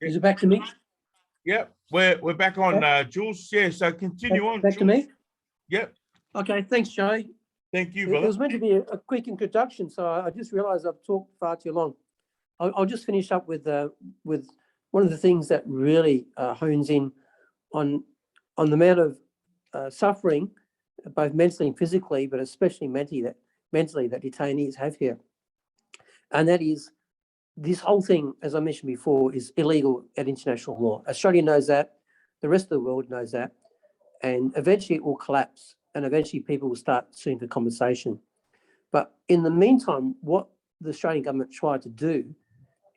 Is it back to me? Yep, we're back on, Jules. Yeah, so continue on. Back to me? Yep. Okay, thanks, Joe. Thank you, It brother. was meant to be a quick introduction, so I just realised I've talked far too long. I'll just finish up with one of the things that really hones in on the amount of suffering, both mentally and physically, but especially mentally that detainees have here. And that is, this whole thing, as I mentioned before, is illegal at international law. Australia knows that, the rest of the world knows that, and eventually it will collapse, and eventually people will start suing for compensation. But in the meantime, what the Australian government tried to do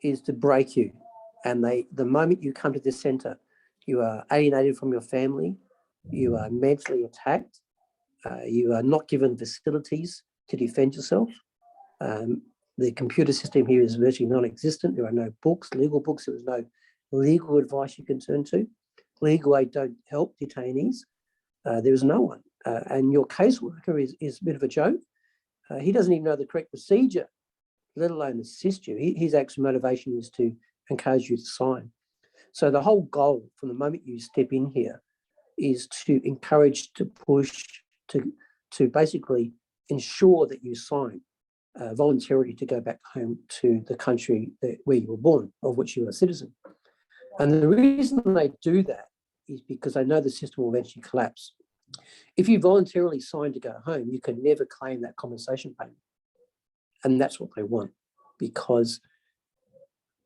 is to break you. And the moment you come to this centre, you are alienated from your family, you are mentally attacked, you are not given facilities to defend yourself. The computer system here is virtually non-existent. There are no books, legal books. There is no legal advice you can turn to. Legal aid don't help detainees. There is no one. And your caseworker is a bit of a joke. He doesn't even know the correct procedure, let alone assist you. His actual motivation is to encourage you to sign. So the whole goal from the moment you step in here is to encourage, to push, to basically ensure that you sign voluntarily to go back home to the country where you were born, of which you are a citizen. And the reason they do that is because they know the system will eventually collapse. If you voluntarily sign to go home, you can never claim that compensation payment. And that's what they want, because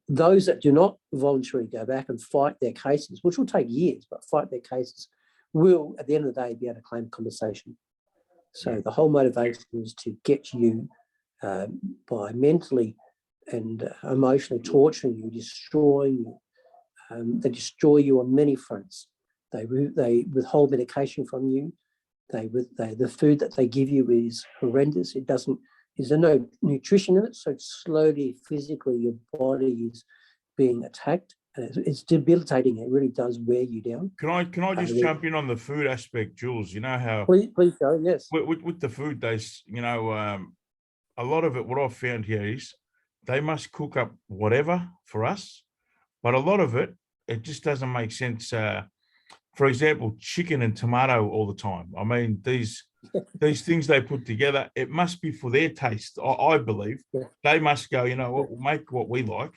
those that do not voluntarily go back and fight their cases, which will take years, but fight their cases, will, at the end of the day, be able to claim compensation. So the whole motivation is to get you by mentally and emotionally torturing you, destroying you. They destroy you on many fronts. They withhold medication from you. The food that they give you is horrendous. There's no nutrition in it, so slowly, physically, your body is being attacked. It's debilitating. It really does wear you down. Can I just jump in on the food aspect, Jules? You know how please go. Yes. With the food, a lot of it. What I've found here is they must cook up whatever for us, but a lot of it just doesn't make sense. For example, chicken and tomato all the time. I mean, these things they put together, it must be for their taste. I believe they must go, we'll make what we like,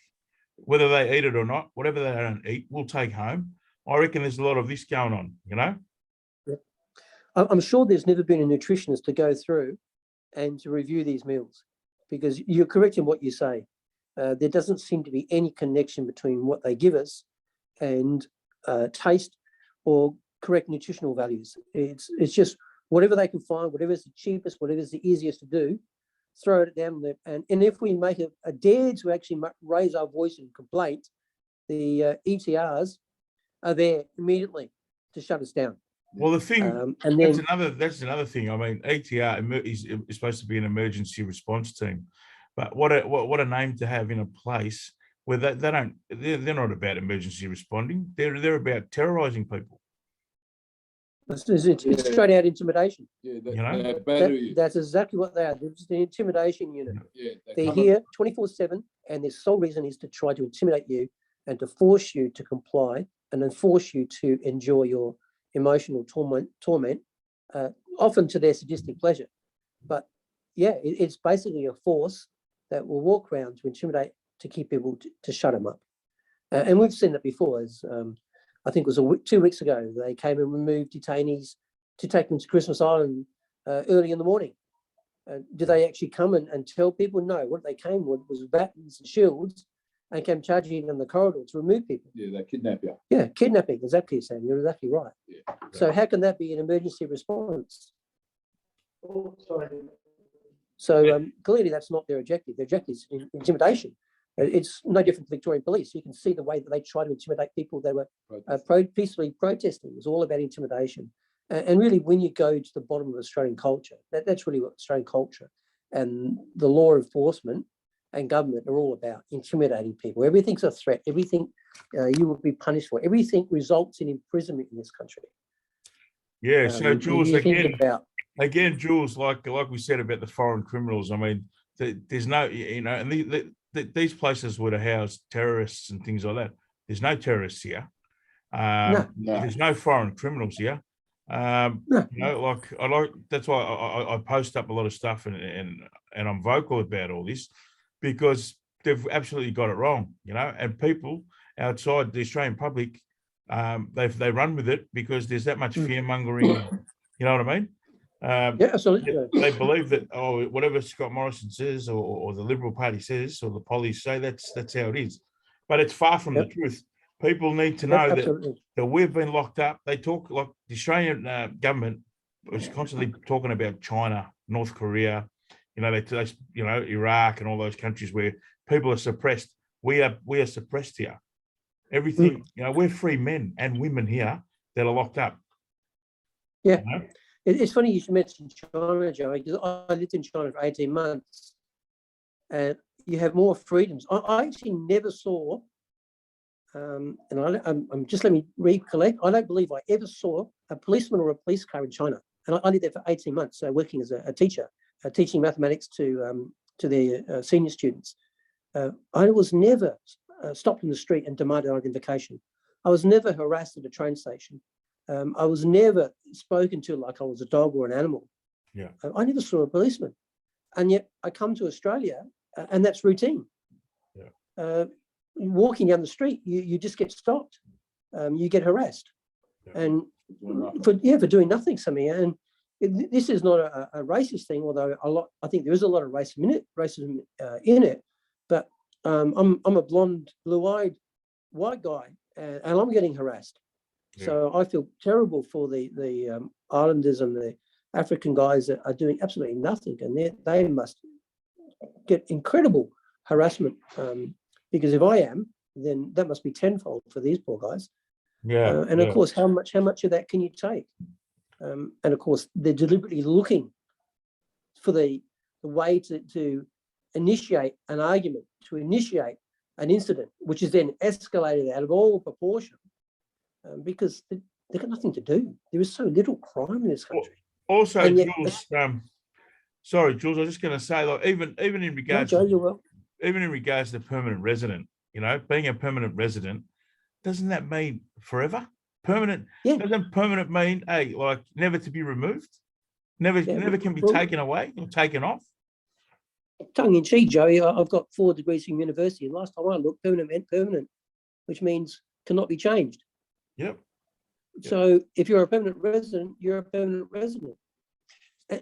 whether they eat it or not, whatever they don't eat, we'll take home. I reckon there's a lot of this going on, Yeah. I'm sure there's never been a nutritionist to go through and to review these meals, because you're correct in what you say. There doesn't seem to be any connection between what they give us and taste or correct nutritional values. It's just whatever they can find, whatever's the cheapest, whatever's the easiest to do, throw it down there. And if we make a dare to actually raise our voice in complaint, the ETRs are there immediately to shut us down. Well, the thing, that's another thing. I mean, ETR is supposed to be an emergency response team, but what a name to have in a place where they're not about emergency responding. They're about terrorizing people. It's straight out intimidation. Yeah, that's exactly what they are. It's the intimidation unit. They're here 24/7, and their sole reason is to try to intimidate you and to force you to comply and then force you to endure your emotional torment, often to their sadistic pleasure. But yeah, it's basically a force that will walk around to intimidate, to keep people to shut them up. And we've seen that before. As I think it was 2 weeks ago, they came and removed detainees to take them to Christmas Island early in the morning. Did they actually come and tell people? No. What they came with was batons and shields and came charging in the corridor to remove people. Yeah, they kidnap you. Yeah, kidnapping, exactly, Sam. You're exactly right. Yeah. So how can that be an emergency response? Oh, sorry. So clearly that's not their objective. Their objective is intimidation. It's no different to Victorian police. You can see the way that they try to intimidate people that were peacefully protesting. It was all about intimidation. And really, when you go to the bottom of Australian culture, that's really what Australian culture and the law enforcement and government are all about: intimidating people. Everything's a threat. Everything you will be punished for. Everything results in imprisonment in this country. Yeah. So Jules, again, Jules, like we said about the foreign criminals. I mean, there's no, and these places would have housed terrorists and things like that. There's no terrorists here. No. There's no foreign criminals here. No. You know, that's why I post up a lot of stuff and I'm vocal about all this, because they've absolutely got it wrong, you know, and people outside the Australian public, they run with it because there's that much fear mongering, you know what I mean? Yeah, absolutely. They believe that, oh, whatever Scott Morrison says or the Liberal Party says or the police say, that's how it is. But it's far from the truth. People need to know that we've been locked up. They talk like the Australian government was constantly talking about China, North Korea, you know, you know, Iraq and all those countries where people are suppressed. We are suppressed here. Everything, you know, we're free men and women here that are locked up. Yeah. You know? It's funny you should mention China, Joey, because I lived in China for 18 months and you have more freedoms. I actually never saw, and I'm just let me recollect, I don't believe I ever saw a policeman or a police car in China. And I lived there for 18 months, working as a teacher, teaching mathematics to their senior students. I was never stopped in the street and demanded identification. I was never harassed at a train station. I was never spoken to like I was a dog or an animal. Yeah. I never saw a policeman. And yet I come to Australia and that's routine. Yeah. Walking down the street, you just get stopped. You get harassed. Yeah. And for doing nothing, something. And this is not a racist thing, although I think there is a lot of racism in it. But I'm a blonde, blue-eyed white guy, and I'm getting harassed. Yeah. So I feel terrible for the Islanders and the African guys that are doing absolutely nothing, and they must get incredible harassment. Because if I am, then that must be tenfold for these poor guys. Yeah. And of course, how much of that can you take? And of course, they're deliberately looking for the way to initiate an argument, to initiate an incident, which is then escalated out of all proportion, because they've got nothing to do. There is so little crime in this country. Also, Jules, sorry, Jules, I was just going to say, like, even in regards, even in regards to permanent resident, you know, being a permanent resident, doesn't that mean forever? Permanent, doesn't permanent mean, hey, like never to be removed? Never can be taken away or taken off? Tongue in cheek, Joey, I've got 4 degrees from university. And last time I looked, permanent meant permanent, which means cannot be changed. Yep. So if you're a permanent resident, you're a permanent resident.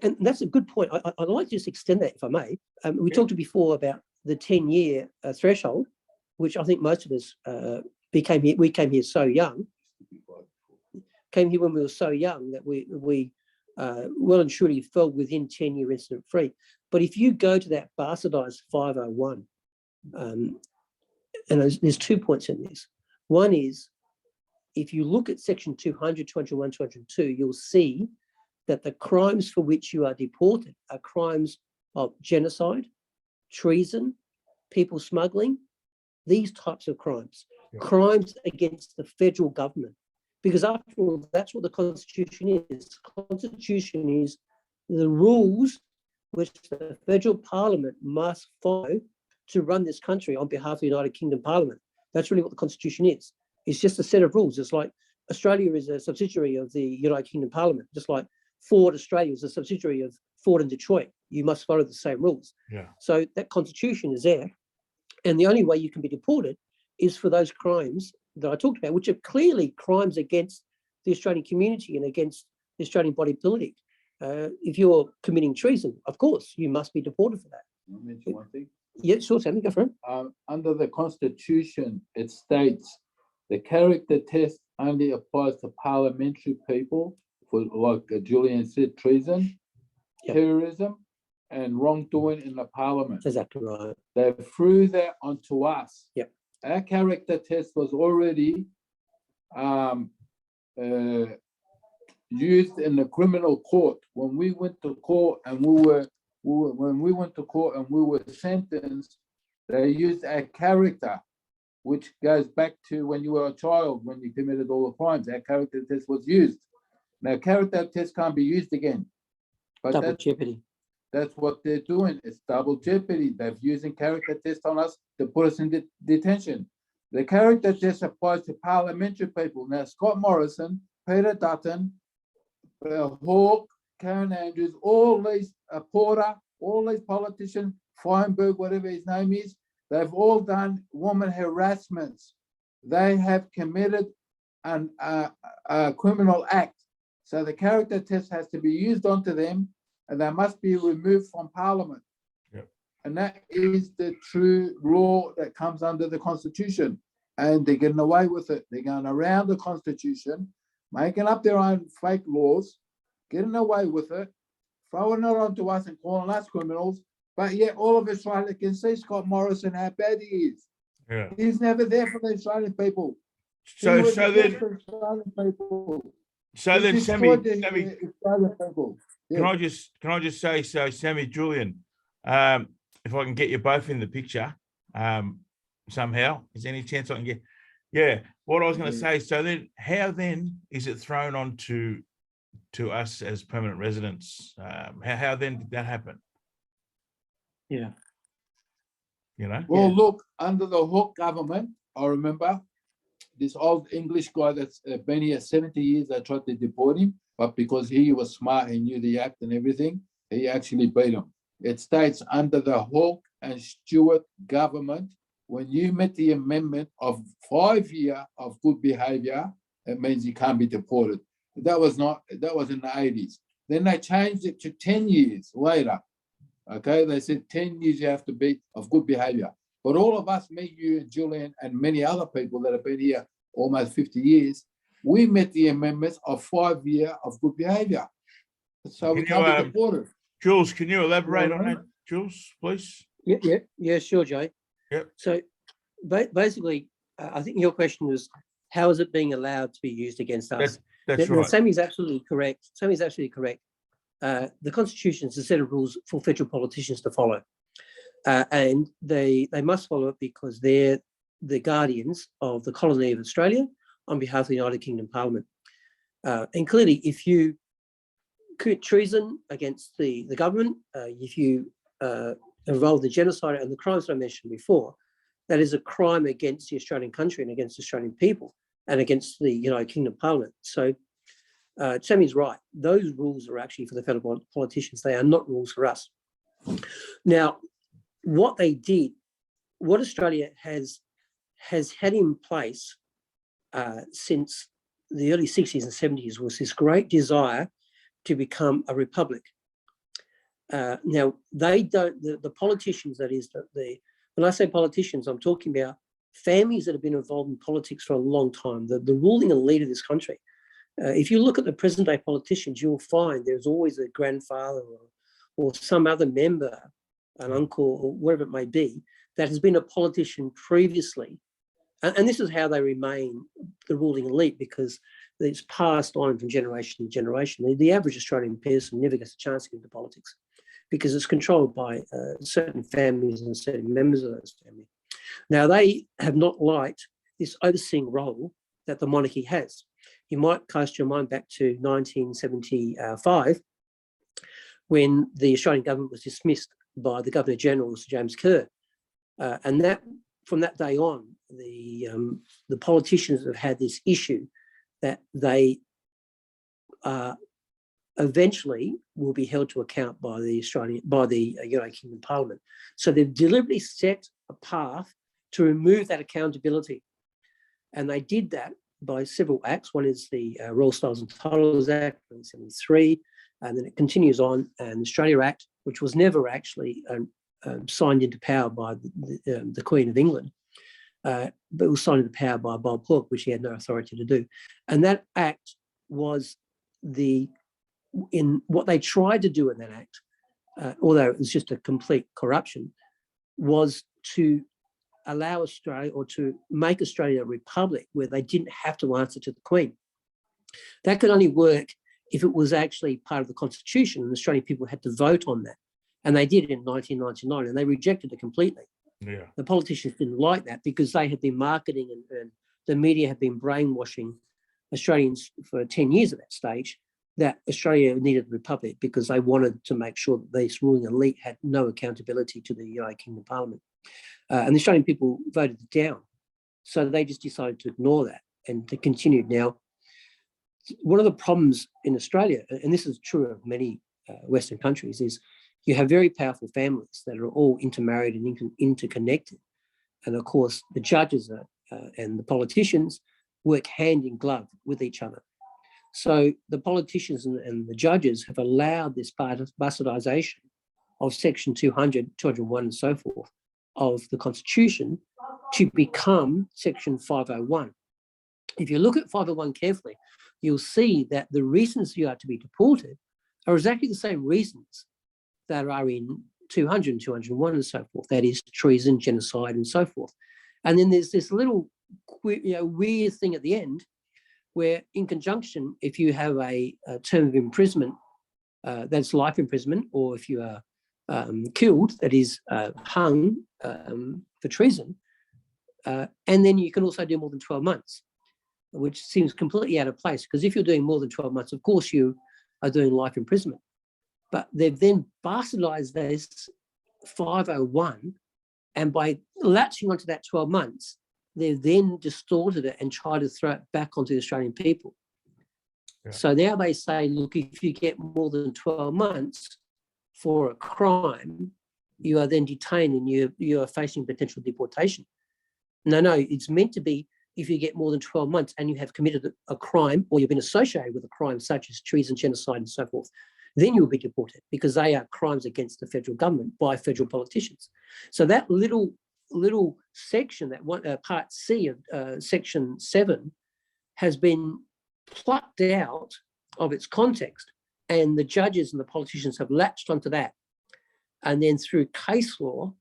And that's a good point. I'd like to just extend that, if I may. We talked before about the 10-year threshold, which I think most of us we came here so young. Came here when we were so young that we well and truly fell within 10-year incident free. But if you go to that bastardized 501, and there's 2 points in this. One is, if you look at section 200, 201, 202, you'll see that the crimes for which you are deported are crimes of genocide, treason, people smuggling, these types of crimes, crimes against the federal government. Because after all, that's what the Constitution is. The Constitution is the rules which the federal parliament must follow to run this country on behalf of the United Kingdom Parliament. That's really what the Constitution is. It's just a set of rules. It's like Australia is a subsidiary of the United Kingdom Parliament, just like Ford Australia is a subsidiary of Ford in Detroit. You must follow the same rules. Yeah. So that Constitution is there. And the only way you can be deported is for those crimes that I talked about, which are clearly crimes against the Australian community and against the Australian body politic. If you're committing treason, of course, you must be deported for that. I'll mention one thing. Yeah, sure, Sammy, go for it. Under the Constitution, it states the character test only applies to parliamentary people for, like Julian said, treason, terrorism, and wrongdoing in the parliament. Exactly right. They threw that onto us. Yep. Our character test was already used in the criminal court. When we went to court and we were sentenced, they used our character, which goes back to when you were a child, when you committed all the crimes. Our character test was used. Now, character test can't be used again. But double jeopardy. That's what they're doing. It's double jeopardy. They're using character test on us to put us in detention. The character test applies to parliamentary people. Now, Scott Morrison, Peter Dutton, Hawke, Karen Andrews, all these, Porter, all these politicians, Feinberg, whatever his name is, they've all done woman harassments. They have committed a criminal act. So the character test has to be used onto them, and they must be removed from Parliament. Yep. And that is the true law that comes under the Constitution. And they're getting away with it. They're going around the Constitution, making up their own fake laws, getting away with it, throwing it onto us and calling us criminals. But yet all of Australia can see Scott Morrison, how bad he is. Yeah. He's never there for the Australian people. So He was so there then for Australian people. so He then destroyed Sammy, the Australian people. can Yeah. I just say, so Sammy, Julian, if I can get you both in the picture, somehow, is there any chance I can get? Yeah, what I was going to say. So then, how then is it thrown on to us as permanent residents? How then did that happen? Yeah. You know. Well, look, under the Hawke government, I remember this old English guy that's been here 70 years, they tried to deport him, but because he was smart, he knew the act and everything, he actually beat him. It states under the Hawke and Stewart government, when you met the amendment of 5 years of good behavior, it means you can't be deported. That was in the 80s. Then they changed it to 10 years later. Okay, they said 10 years you have to be of good behavior. But all of us, me, you, and Julian, and many other people that have been here almost 50 years, we met the amendments of 5 years of good behavior. So we can't be deported. Jules, can you elaborate on that, Jules, please? Yeah, sure, Jay. Yep. So basically, I think your question was, how is it being allowed to be used against us? That's Now, right. Sammy's absolutely correct. The Constitution is a set of rules for federal politicians to follow. And they must follow it because they're the guardians of the colony of Australia on behalf of the United Kingdom Parliament. And clearly, if you commit treason against the government, if you involve the genocide and the crimes that I mentioned before, that is a crime against the Australian country and against Australian people and against the United Kingdom Parliament. So Sammy's right. Those rules are actually for the federal politicians. They are not rules for us. Now, what they did, what Australia has had in place since the early 60s and 70s was this great desire to become a republic. Now, they don't, the politicians, that is, when I say politicians, I'm talking about families that have been involved in politics for a long time, the ruling elite of this country. If you look at the present day politicians, you'll find there's always a grandfather or some other member, an uncle or whatever it may be, that has been a politician previously. And this is how they remain the ruling elite, because it's passed on from generation to generation. The average Australian person never gets a chance to get into politics because it's controlled by certain families and certain members of those families. Now, they have not liked this overseeing role that the monarchy has. You might cast your mind back to 1975 when the Australian government was dismissed by the Governor General, Sir James Kerr. And that from that day on, the politicians have had this issue that they eventually will be held to account by the United Kingdom Parliament. So they've deliberately set a path to remove that accountability. And they did that by several acts. One is the Royal Styles and Titles Act, 1973, and then it continues on, and the Australia Act, which was never actually signed into power by the Queen of England, but it was signed into power by Bob Hawke, which he had no authority to do. And that act was in what they tried to do in that act, although it was just a complete corruption, was to allow Australia, or to make Australia a republic where they didn't have to answer to the Queen. That could only work if it was actually part of the Constitution and the Australian people had to vote on that. And they did in 1999, and they rejected it completely. Yeah. The politicians didn't like that because they had been marketing and the media had been brainwashing Australians for 10 years at that stage that Australia needed a republic because they wanted to make sure that this ruling elite had no accountability to the United Kingdom Parliament. And the Australian people voted it down. So they just decided to ignore that and to continue. Now, one of the problems in Australia, and this is true of many Western countries, is you have very powerful families that are all intermarried and interconnected. And of course, the judges and the politicians work hand in glove with each other. So the politicians and the judges have allowed this bastardization of Section 200, 201 and so forth of the Constitution to become Section 501. If you look at 501 carefully, you'll see that the reasons you are to be deported are exactly the same reasons that are in 200 and 201 and so forth. That is treason, genocide, and so forth. And then there's this little weird thing at the end where, in conjunction, if you have a term of imprisonment, that's life imprisonment, or if you are killed, that is hung for treason, and then you can also do more than 12 months, which seems completely out of place, because if you're doing more than 12 months, of course you are doing life imprisonment. But they've then bastardized this 501, and by latching onto that 12 months, they've then distorted it and tried to throw it back onto the Australian people. Yeah. So now they say, look, if you get more than 12 months for a crime, you are then detained and you are facing potential deportation. No, it's meant to be if you get more than 12 months and you have committed a crime or you've been associated with a crime such as treason, genocide, and so forth, then you'll be deported, because they are crimes against the federal government by federal politicians. So that little section, that one, Part C of Section 7, has been plucked out of its context, and the judges and the politicians have latched onto that. And then through case law,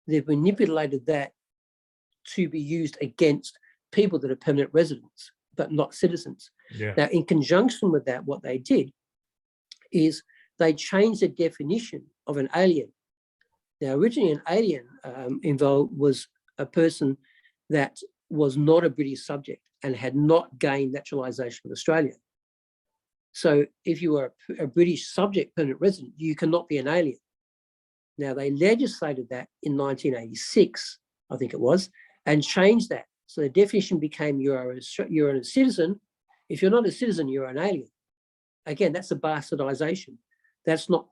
they've manipulated that to be used against people that are permanent residents, but not citizens. Yeah. Now, in conjunction with that, what they did is they changed the definition of an alien. Now, originally an alien involved was a person that was not a British subject and had not gained naturalisation with Australia. So if you were a British subject permanent resident, you cannot be an alien. Now, they legislated that in 1986, I think it was, and changed that. So the definition became you're a citizen. If you're not a citizen, you're an alien. Again, that's a bastardization. That's not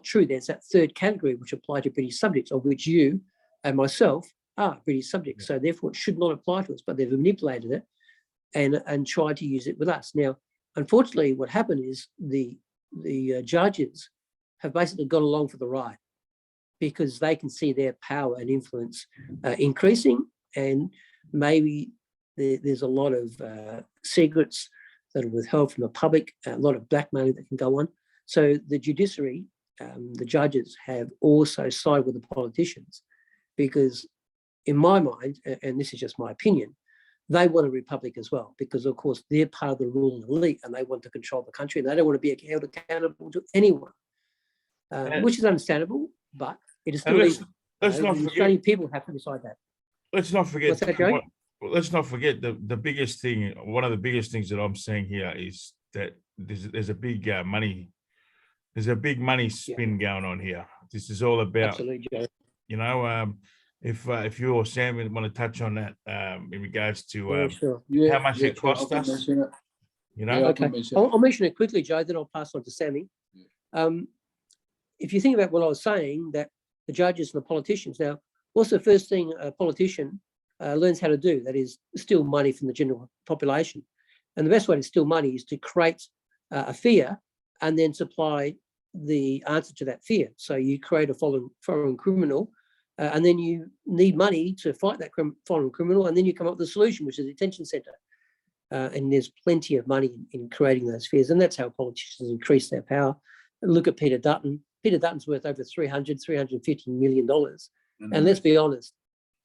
true. There's that third category which applies to British subjects, of which you and myself are British subjects. So therefore, it should not apply to us. But they've manipulated it and tried to use it with us. Now, unfortunately, what happened is the judges have basically gone along for the ride, because they can see their power and influence increasing, and maybe there's a lot of secrets that are withheld from the public, a lot of black money that can go on. So the judiciary, the judges, have also sided with the politicians, because in my mind, and this is just my opinion, they want a republic as well, because of course they're part of the ruling elite and they want to control the country, and they don't want to be held accountable to anyone, which is understandable, but it is still legal. Let's not forget, Australian people have to decide that. Let's not forget. What's that, Joe? Let's not forget the biggest thing. One of the biggest things that I'm seeing here is that there's a big money. There's a big money spin going on here. This is all about. Absolutely, Joe. You know, if you or Sam want to touch on that in regards to sure. how much it costs us. You know. Yeah, okay. I'll mention it quickly, Joe. Then I'll pass on to Sammy. Yeah. If you think about what I was saying, that the judges and the politicians. Now, what's the first thing a politician learns how to do? That is steal money from the general population. And the best way to steal money is to create a fear and then supply the answer to that fear. So you create a foreign criminal, and then you need money to fight that foreign criminal, and then you come up with a solution, which is a detention centre. And there's plenty of money in creating those fears, and that's how politicians increase their power. Look at Peter Dutton. Peter Dutton's worth over $350 million. And let's be honest,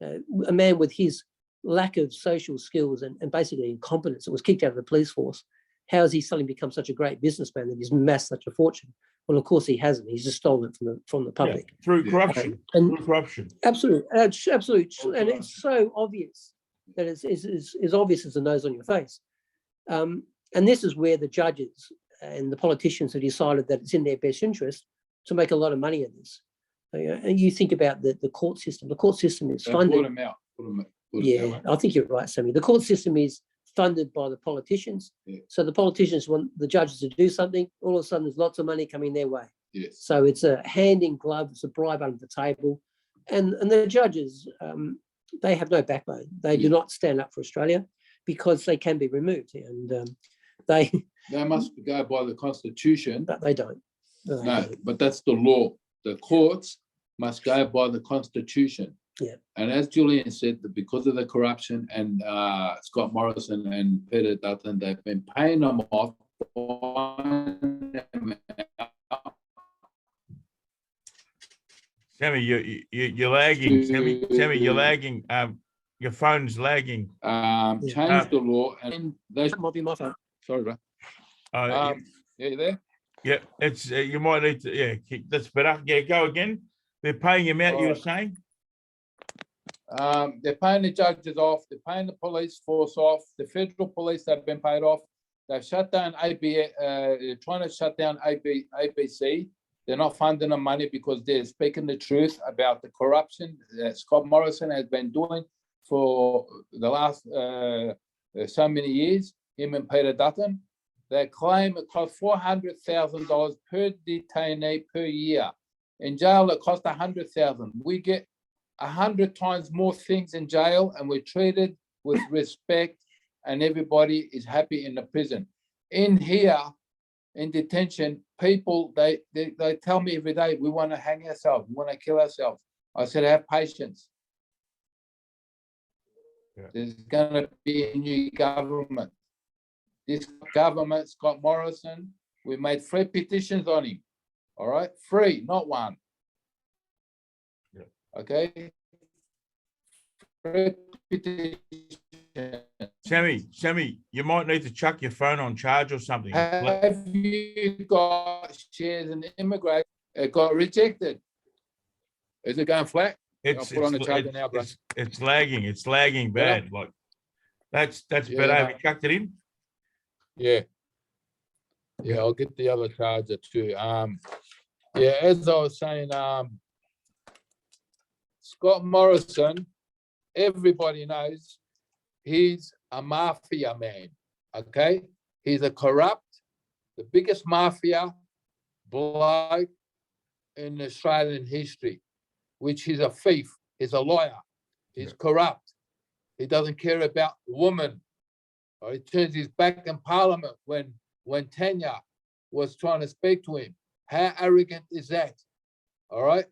a man with his lack of social skills and basically incompetence that was kicked out of the police force, how has he suddenly become such a great businessman that he's amassed such a fortune? Well, of course he hasn't. He's just stolen it from the public. Yeah, through corruption. Through corruption. Absolutely. Absolutely. And it's so obvious that it's as obvious as the nose on your face. And this is where the judges and the politicians have decided that it's in their best interest to make a lot of money in this. And you think about the court system. The court system is funded. Put them out. Put it that Yeah, way. I think you're right, Sammy. The court system is funded by the politicians. Yeah. So the politicians want the judges to do something. All of a sudden, there's lots of money coming their way. Yes. So it's a hand in glove, it's a bribe under the table. And the judges, they have no backbone. They do Yeah. not stand up for Australia because they can be removed. And they must go by the Constitution. but they don't. No, they No, don't. but that's the law. The courts must go by the Constitution. Yeah. And as Julian said, that because of the corruption and Scott Morrison and Peter Dutton, they've been paying them off. Sammy, you're lagging. Sammy, you're lagging. Your phone's lagging. Change the law and they. That might be my fault. Sorry, bro. Yeah, Yeah, you there? yeah, it's you might need to. Yeah, that's better. Yeah, go again. They're paying him out. You were Alright. saying? They're paying the judges off. They're paying the police force off. The federal police have been paid off. They've shut down they're trying to shut down ABC. They're not funding them money because they're speaking the truth about the corruption that Scott Morrison has been doing for the last so many years, him and Peter Dutton. They claim it costs $400,000 per detainee per year. In jail, it costs $100,000. We get 100 times more things in jail, and we're treated with respect, and everybody is happy in the prison. In here, in detention, people, they tell me every day, we want to hang ourselves, we want to kill ourselves. I said, have patience. Yeah. There's going to be a new government. This government, Scott Morrison, we made 3 petitions on him. All right, 3, not 1. Yeah. Okay. 3 petitions. Sammy, you might need to chuck your phone on charge or something. Have you got shares in immigration? It got rejected. Is it going flat? It's put on the charger now, bro. it's lagging. It's lagging Better? bad. Like that's Yeah, better. Have no. you chucked it in? Yeah. Yeah, I'll get the other charger too. Yeah, as I was saying, Scott Morrison, everybody knows he's a mafia man. Okay, he's a corrupt, the biggest mafia bloke in Australian history, which he's a thief, he's a liar, he's corrupt, he doesn't care about women. Or he turns his back in Parliament when Tanya was trying to speak to him. How arrogant is that? All right.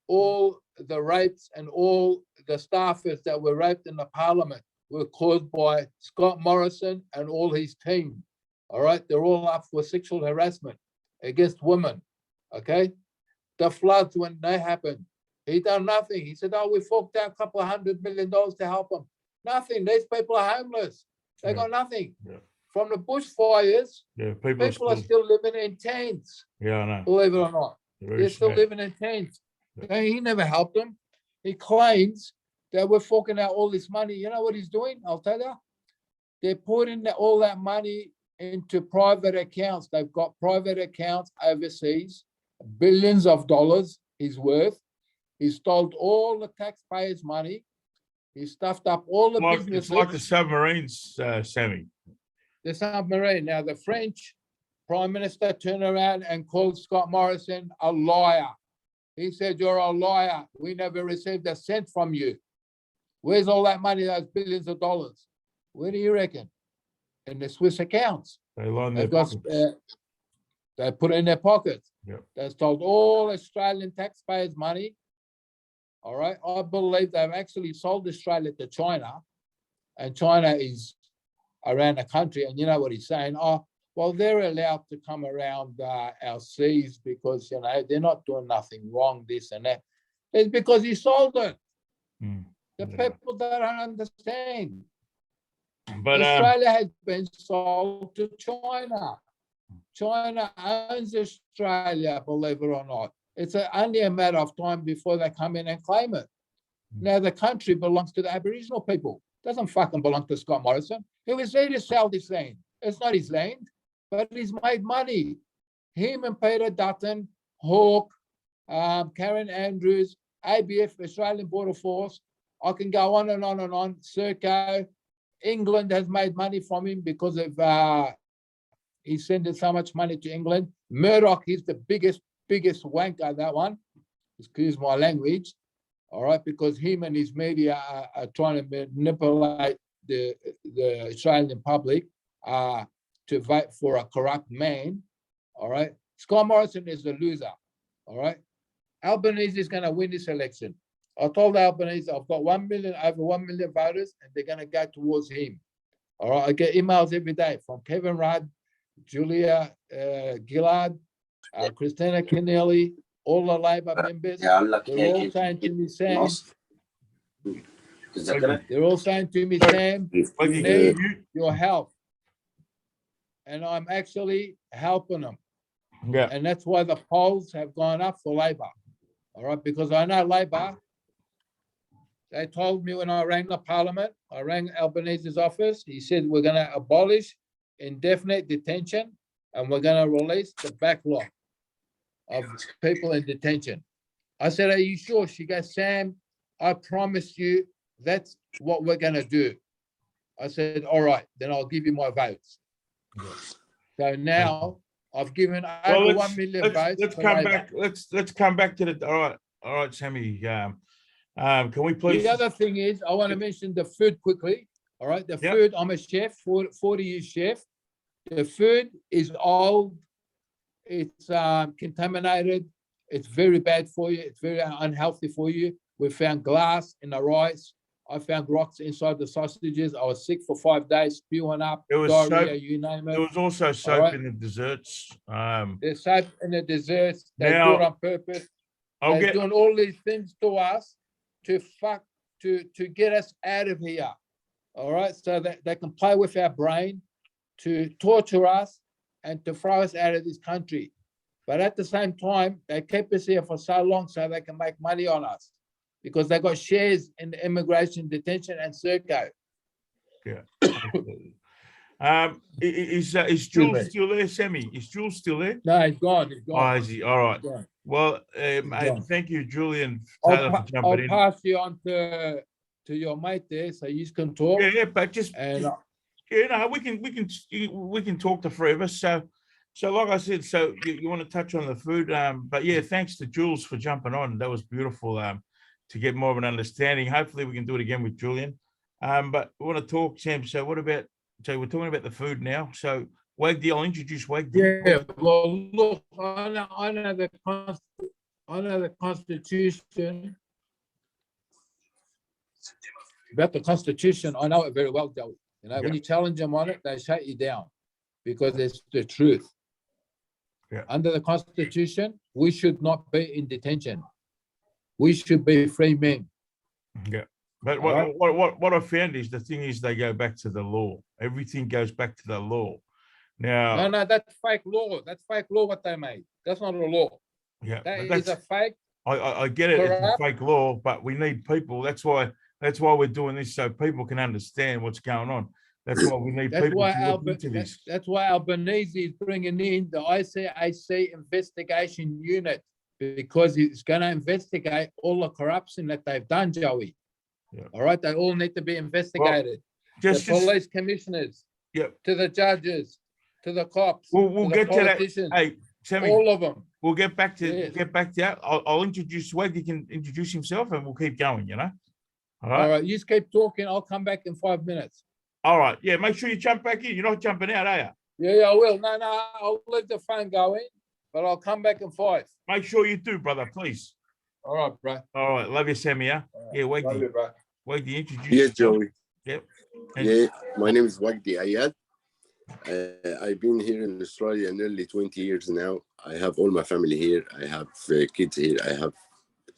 All the rapes and all the staffers that were raped in the Parliament were caused by Scott Morrison and all his team. All right. They're all up for sexual harassment against women. Okay. The floods, when they happened, he done nothing. He said, oh, we forked out a couple of $100 million to help them. Nothing. These people are homeless. They got nothing. Yeah. From the bushfires, Yeah, people are still living in tents, yeah, I know. believe it or not. Very They're still sad. living in tents. Yeah. Okay, he never helped them. He claims that we're forking out all this money. You know what he's doing? I'll tell you. They're putting all that money into private accounts. They've got private accounts overseas, billions of dollars he's worth. He stole all the taxpayers' money. He stuffed up all the businesses. It's like the submarines, Sammy. The submarine. Now, the French Prime Minister turned around and called Scott Morrison a liar. He said, you're a liar. We never received a cent from you. Where's all that money, those billions of dollars? Where do you reckon? In the Swiss accounts. They line their They've got, pockets. they put it in their pockets. Yep. They stole all Australian taxpayers' money. All right. I believe they've actually sold Australia to China, and China is around the country. And you know what he's saying? Oh, well, they're allowed to come around our seas because, you know, they're not doing nothing wrong, this and that. It's because he sold it. Mm. The Yeah. people that don't understand. But Australia has been sold to China. China owns Australia, believe it or not. It's only a matter of time before they come in and claim it. Now, the country belongs to the Aboriginal people. It doesn't fucking belong to Scott Morrison. He was there to sell this land. It's not his land, but he's made money. Him and Peter Dutton, Hawke, Karen Andrews, ABF, Australian Border Force, I can go on and on and on. Serco, England has made money from him because of he's sending so much money to England. Murdoch is the biggest wanker, that one. Excuse my language. All right, because him and his media are trying to manipulate the Australian public to vote for a corrupt man. All right. Scott Morrison is a loser. All right. Albanese is going to win this election. I told Albanese I've got over 1 million voters, and they're going to go towards him. All right. I get emails every day from Kevin Rudd, Julia Gillard, Christina Keneally, all the Labor members. They're all saying to me, Sam, we need your help. And I'm actually helping them. Yeah. And that's why the polls have gone up for Labor. All right, because I know Labor, they told me when I rang the Parliament, I rang Albanese's office, he said, we're going to abolish indefinite detention and we're going to release the backlog of people in detention. I said, are you sure? She goes, Sam, I promise you that's what we're going to do. I said, all right, then I'll give you my votes. So now I've given over 1 million votes. Let's come back. Let's come back to the. All right, Sammy. Can we please? The other thing is, I want to mention the food quickly. All right, the food. I'm a chef, 40-year chef. The food is old. It's contaminated. It's very bad for you. It's very unhealthy for you. We found glass in the rice. I found rocks inside the sausages. I was sick for 5 days, spewing up, diarrhea, you name it. There was also soap in the desserts. There's soap in the desserts. They do it on purpose. They're doing all these things to us to get us out of here. All right, so that they can play with our brain, to torture us and to throw us out of this country. But at the same time, they keep us here for so long so they can make money on us, because they got shares in the Immigration Detention and Serco. Yeah. Is Jules still there, Sammy? Is Jules still there? No, he's gone. He's gone. Oh, is he? All right. Well, thank you, Julian Taylor, for jumping in. I'll pass you on to your mate there, so you can talk. Yeah, but just we can talk to three of us. So like I said, so you want to touch on the food, but yeah, thanks to Jules for jumping on. That was beautiful. To get more of an understanding. Hopefully we can do it again with Julian. But we want to talk, Sam. So we're talking about the food now. So Wagdy, I'll introduce Wagdy. Yeah, well, look, I know the Constitution. About the Constitution, I know it very well, Joey. You know, when you challenge them on it, they shut you down because it's the truth. Yeah. Under the Constitution, we should not be in detention. We should be free men. Yeah. But what I found is the thing is they go back to the law. Everything goes back to the law. Now, no, that's fake law. That's fake law what they made. That's not a law. Yeah, that is a fake. I get it. It's a fake law, but we need people. That's why we're doing this, so people can understand what's going on. That's why we need people to look into this. That's why Albanese is bringing in the ICAC investigation unit, because it's going to investigate all the corruption that they've done, Joey. Yeah. All right, they all need to be investigated. Well, the police commissioners, to the judges, to the cops, we'll get to that. Hey, Sammy, all of them. We'll get back to that. I'll introduce Wade. He can introduce himself, and we'll keep going. You know. All right. You just keep talking. I'll come back in 5 minutes. All right. Yeah. Make sure you jump back in. You're not jumping out, are you? Yeah, I will. No, I'll leave the phone going, but I'll come back in 5. Make sure you do, brother. Please. All right, bro. All right. Love you, Sammy. Yeah. Yeah, Wagdy. Love you, bro. Wagdy, introduce. Yeah, Joey. Yep. Yeah, my name is Wagdy Ayyad. I've been here in Australia nearly 20 years now. I have all my family here. I have kids here. I have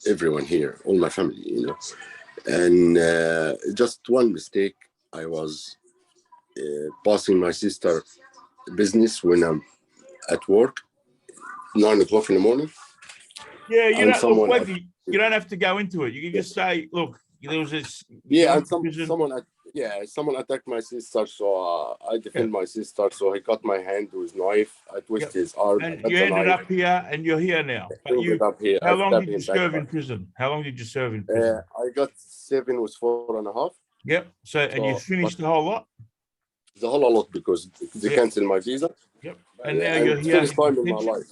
everyone here, all my family, you know. And just one mistake. I was passing my sister business when I'm at work, 9 o'clock in the morning. Yeah, you don't have to go into it. You can just say, look, there was this. Yeah, and someone Yeah, someone attacked my sister, so I defend my sister. So he cut my hand with knife. I twist his arm. And I you got the ended knife. up here, and you're here now. But Ended up here. how I long stabbed did you him back. serve in prison? How long did you serve in prison? I got 7 with 4.5. Yep. So, and you So, finished the whole lot. the whole lot because they Yeah. canceled my visa. Yep. And now you're And here first in time in my detention. life.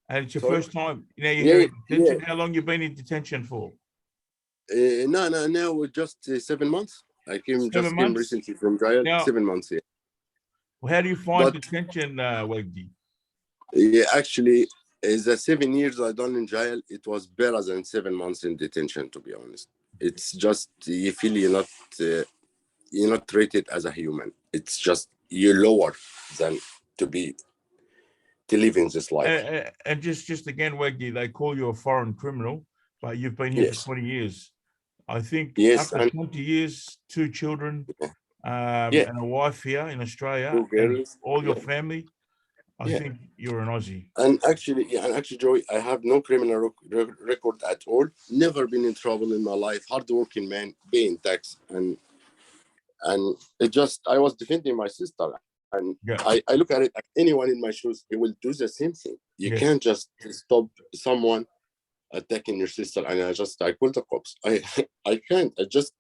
And it's your Sorry? first time. Now you're Yeah, here in detention. yeah. How long you been in detention for? No, now just 7 months. I came 7 months? recently from jail. Now, 7 months here. well, how do you find But detention, Wagdy? actually, the 7 years I done in jail, it was better than 7 months in detention. To be honest, it's just you feel you're not treated as a human. It's just you're lower than to live in this life. And just again, Wagdy, they call you a foreign criminal, but you've been here Yes. for 20 years. I think Yes, after and 20 years, 2 children, Yeah. and a wife here in Australia, 2 and girls. all your Yeah. family, I Yeah. think you're an Aussie. And actually, Joey, I have no criminal record at all. Never been in trouble in my life. Hardworking man, paying tax, and it just I was defending my sister, and Yeah. I look at it. Anyone in my shoes, he will do the same thing. You Yes. can't just stop someone attacking your sister, and I call the cops. I can't.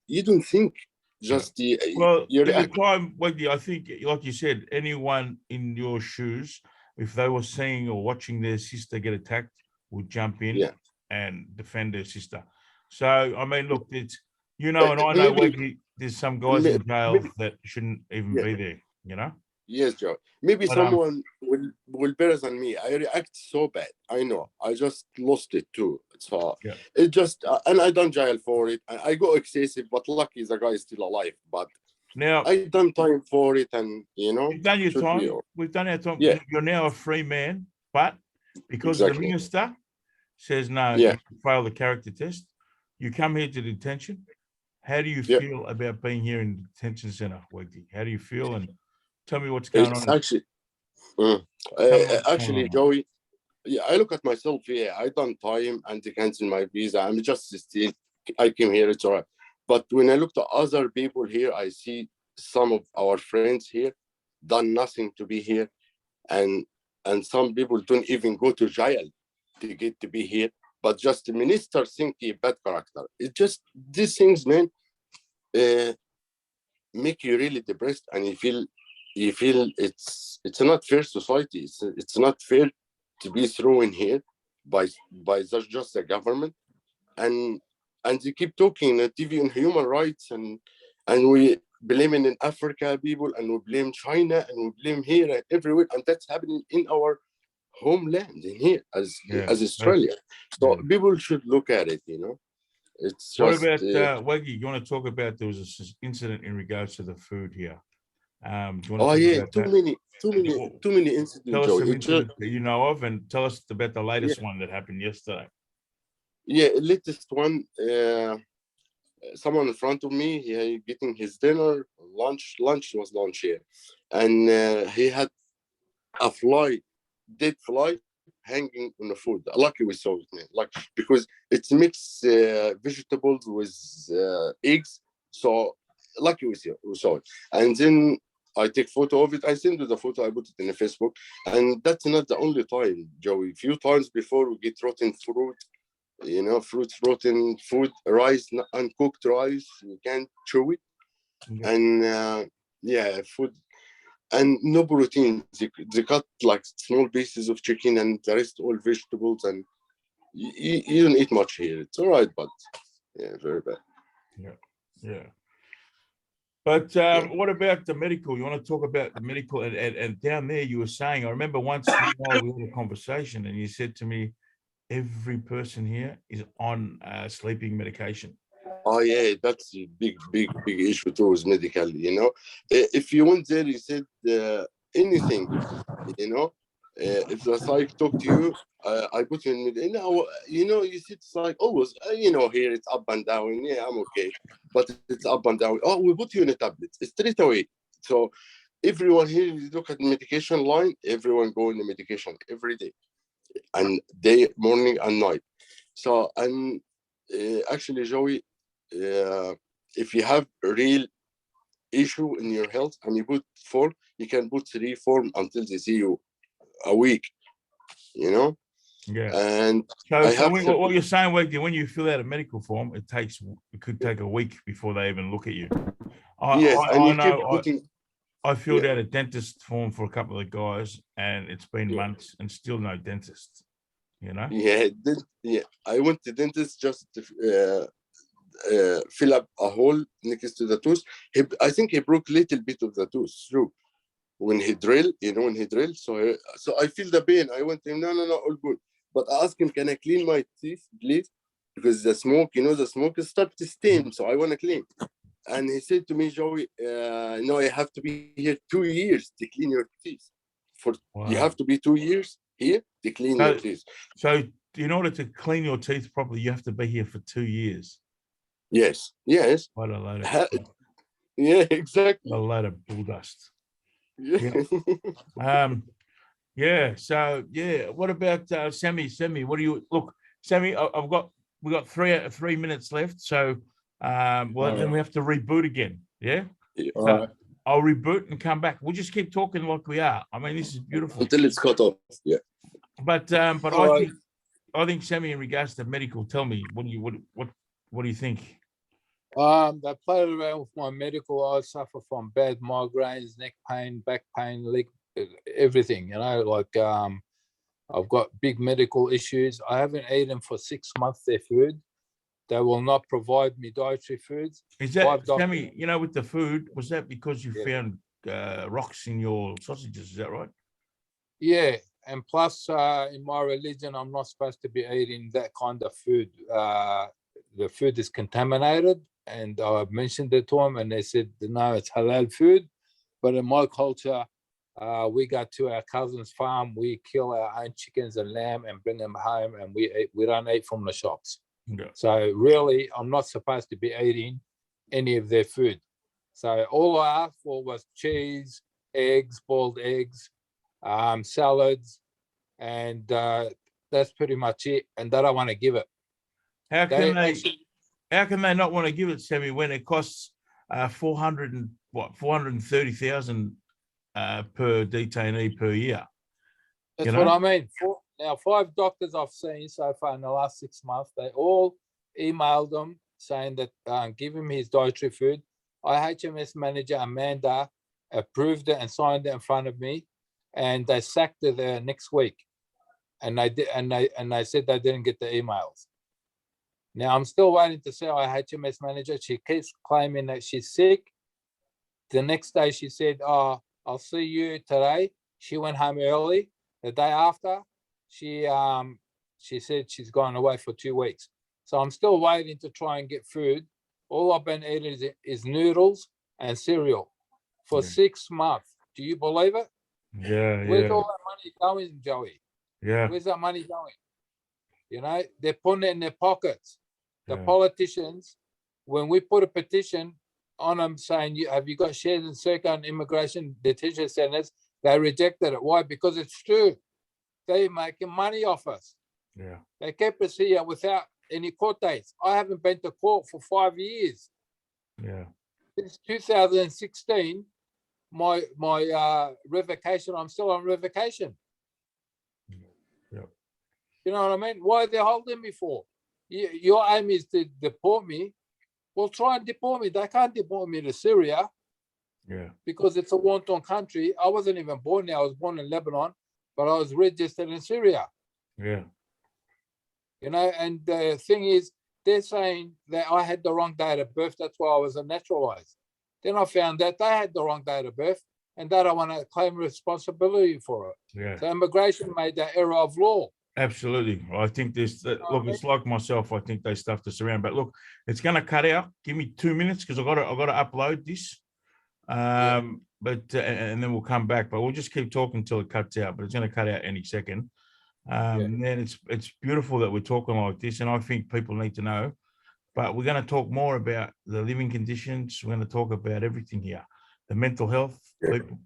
You don't think. Just Well, you at the react. time, Wagdy, I think, like you said, anyone in your shoes, if they were seeing or watching their sister get attacked, would jump in Yeah. and defend their sister. So, I mean, look, it's, and I know, Maybe, Wagdy, there's some guys in jail maybe that shouldn't even yeah. be there, you know? Yes, Joe. Maybe But, someone will better than me. I react so bad. I know. I just lost it too. So yeah. it just and I done jail for it. I go excessive, but lucky the guy is still alive. But Now, I done time for it, and we've done your should be. time. We've done our time. Yeah, You're now a free man, but because the exactly. minister says no, Yeah, you fail the character test, you come here to detention. How do you yeah. feel about being here in the detention center, Wagdy? How do you feel? And tell me what's going It's on. actually, Tell me what's going actually, on. Joey. Yeah, I look at myself. Yeah, I done time and they cancel my visa. I'm just still. I came here. It's all right. But when I look to other people here, I see some of our friends here done nothing to be here, and some people don't even go to jail to get to be here. But just the minister think he bad character. It just these things, man, make you really depressed, and you feel it's not fair society. It's not fair to be thrown here by just the government, and they keep talking on TV on human rights, and we blaming in Africa people, and we blame China, and we blame here and everywhere, and that's happening in our homeland in here as Australia. So people should look at it. It's What just. about Waggy? You want to talk about there was an incident in regards to the food here? Do you want to talk Yeah, about too that? many incidents, Tell us Joe. some incidents that you know of, and tell us about the latest Yeah. one that happened yesterday. Yeah, latest one. Someone in front of me, he getting his dinner, lunch was lunch here, and he had a dead fly, hanging on the food. Lucky we saw it, man. Like because it's mixed vegetables with eggs, so lucky we saw it. And then I take photo of it. I send you the photo. I put it in the Facebook, and that's not the only time, Joey. A few times before we get rotten fruit. Fruits, rotten food, rice, uncooked rice, you can't chew it. Yeah. And food, and no protein. They cut like small pieces of chicken, and the rest all vegetables, and you don't eat much here. It's all right, but yeah, very bad. Yeah. But what about the medical? You want to talk about the medical? And down there, you were saying, I remember once we had a conversation, and you said to me, every person here is on sleeping medication. Oh yeah, that's a big issue too with medical. If you went there, you said anything. If the psych talk to you, I put you in. You see it's like always. Here it's up and down. Yeah, I'm okay, but it's up and down. Oh, we put you in a tablet straight away. So everyone here, you look at the medication line. Everyone go in the medication every day, and day, morning, and night. So and actually, Joey, if you have real issue in your health and you put 4, you can put 3, 4 until they see you a week, you know. Yeah. And So, I so have what you're saying, Wagdy, when you fill out a medical form, it could take a week before they even look at you. yes, and I you keep know. putting. I filled out a dentist form for a couple of guys, and it's been months and still no dentist. You know. Yeah, I went to dentist just to fill up a hole next to the tooth. I think he broke little bit of the tooth through when he drill. When he drill. So I feel the pain. I went to him, no, all good. But I asked him, can I clean my teeth, please? Because the smoke, the smoke starts to steam. So I want to clean. And he said to me, Joey, no, you have to be here 2 years to clean your teeth. You have to be 2 years here to clean your teeth. So in order to clean your teeth properly, you have to be here for 2 years. Yes. What a load of yeah, exactly. a load of bull dust. Yeah. Yeah. So what about Sammy? What do you look, Sammy? We got 3 minutes left. So then we have to reboot again. Yeah. All right. I'll reboot and come back. We'll just keep talking like we are. I mean, this is beautiful. Until it's cut off. Yeah. But I think Sammy, in regards to medical, tell me, what do you think? They played around with my medical. I suffer from bad migraines, neck pain, back pain, leg, everything. I've got big medical issues. I haven't eaten for 6 months their food. They will not provide me dietary foods. Is that, Sammy, with the food, was that because you found rocks in your sausages? Is that right? Yeah. And plus, in my religion, I'm not supposed to be eating that kind of food. The food is contaminated. And I mentioned it to them, and they said, no, it's halal food. But in my culture, we go to our cousin's farm, we kill our own chickens and lamb and bring them home, and we don't eat from the shops. Yeah. So really, I'm not supposed to be eating any of their food. So all I asked for was cheese, eggs, boiled eggs, salads, and that's pretty much it. And they don't want to give it. How can they not want to give it, Sammy, when it costs 430,000 per detainee per year? That's what I mean. Now, 5 doctors I've seen so far in the last 6 months, they all emailed them saying that give him his dietary food. HMS manager Amanda approved it and signed it in front of me, and they sacked her the next week. And they said they didn't get the emails. Now I'm still waiting to see our HMS manager. She keeps claiming that she's sick. The next day she said, "Oh, I'll see you today." She went home early. The day after, she said she's gone away for 2 weeks. So I'm still waiting to try and get food. All I've been eating is noodles and cereal for 6 months. Do you believe it? Yeah. Where's all that money going, Joey? Yeah. Where's that money going? They're putting it in their pockets. The politicians, when we put a petition on them saying, have you got shares in Circa and immigration detention centers, they rejected it. Why? Because it's true. They're making money off us. Yeah. They kept us here without any court dates. I haven't been to court for 5 years. Yeah. Since 2016, my revocation, I'm still on revocation. Yeah. You know what I mean? Why are they holding me for? Your aim is to deport me. Well, try and deport me. They can't deport me to Syria. Yeah. Because it's a war-torn country. I wasn't even born there. I was born in Lebanon, but I was registered in Syria. Yeah. And the thing is, they're saying that I had the wrong date of birth. That's why I was naturalized. Then I found that they had the wrong date of birth, and they don't want to claim responsibility for it. Yeah. So immigration made that error of law. Absolutely. I think this, look, it's like myself. I think they stuffed us around, but look, it's going to cut out. Give me 2 minutes because I've got to upload this. But and then we'll come back, but we'll just keep talking until it cuts out, but it's going to cut out any second. And it's beautiful that we're talking like this, and I think people need to know, but we're going to talk more about the living conditions. We're going to talk about everything here, the mental health, people,